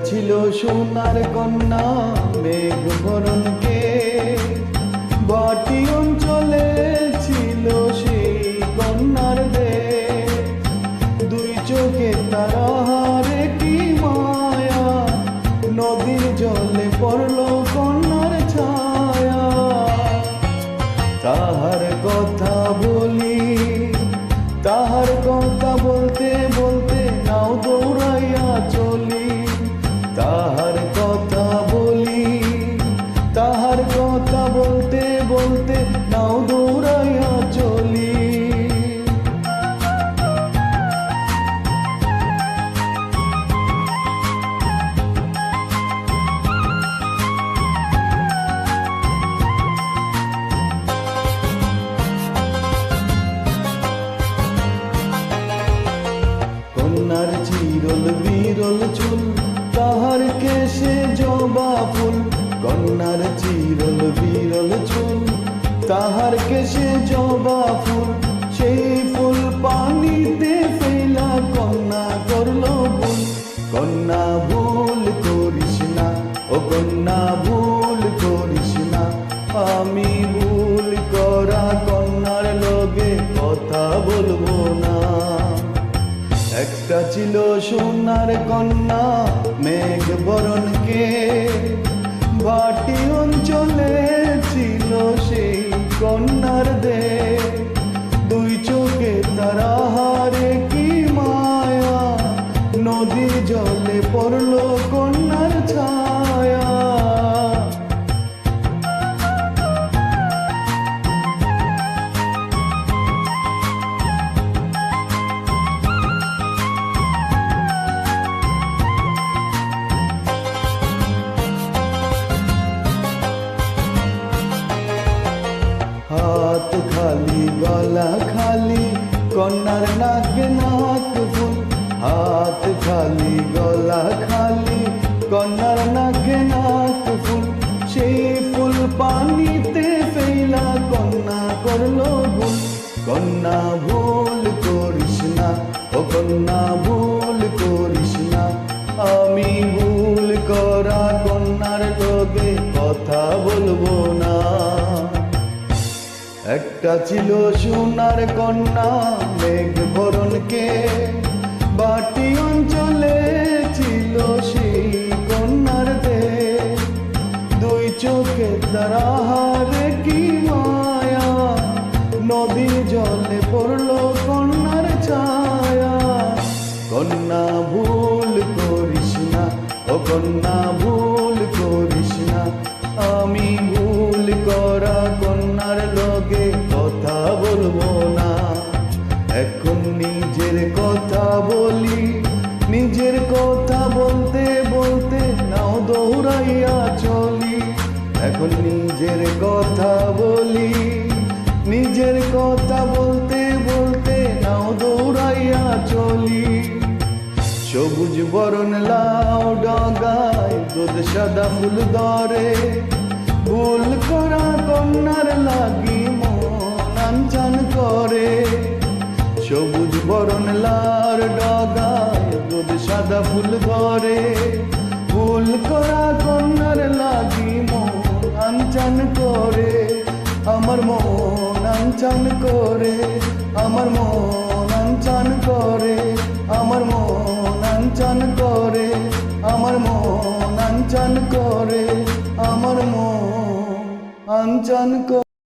ছিল সোনার কন্যা মেঘ বরণকে, বাটি অঞ্চলে ছিল সেই কন্যার দেশ। দুই চোখে তারা হারে কি মায়া, নদীর জলে পড়ল কন্যার ছায়া। তাহার কথা বলি, তাহার কথা বলতে বলতে নাও দৌড়াইয়া চলি। তাহার কথা বলি, তাহার কথা বলতে বলতে নাও দৌড়াইয়া চলি। কন্যার চিরল বিরল চুল, তাহার কেশে জবা ফুল। কন্যার চিরল বিরল চুল, তাহার কেশে জবা ফুল। সেই ফুল পানিতে ফেলা কন্যা করল ভুল। কন্যা ভুল করিস না, ও কন্যা ভুল করিস না। আমি ভুল করা কন্যার লগে কথা বলবো না। একটা ছিল সোনার কন্যা মেঘ বরণকে, বাটি অঞ্চলে ছিল সেই কন্যার দেশ। দুই চোখে তারা হারে কি মায়া, নদীর জলে পড়ল কন্যার ছায়া। হাত খালি গলা খালি, কন্যার নাকে নাক ফুল। হাত খালি গলা খালি, কন্যার নাকে নাক ফুল। সেই ফুল পানিতে ফেলা কন্যা করল ভুল। কন্যা ভুল করিস না, ও কন্যা ভুল করিস না। আমি ভুল করা কন্যার লগে কথা বলবো না। একটা ছিল সোনার কন্যা মেঘ বরণকে, বাটি অঞ্চলে ছিল সেই কন্যার দেশ। দুই চোখে তারা হারে কি মায়া, নদীর জলে পড়ল কন্যার ছায়া। কন্যা ভুল করিস না, ও কন্যা ভুল করিস না। আমি ভুল করা কন্যার লগে কথা বলবো না। এখন নিজের কথা বলি, নিজের কথা বলতে বলতে নাও দৌড়াইয়া চলি। এখন নিজের কথা বলি, নিজের কথা বলতে বলতে নাও দৌড়াইয়া চলি। সবুজ বরণ লাউ ডগায় দুধ সাদা ফুল ধরে, ভুল করা কন্যার লাগি মন আনচান করে। সবুজ বরণ লার ডগায় দুধ সাদা ফুল ধরে, ভুল করা কন্যার লাগি মন আনচান করে। আমার মন আনচান করে, আমার মন আনচান করে, আমার মন আনচান করে, আমার মন আনচান করে, আমার মন আনচান করে।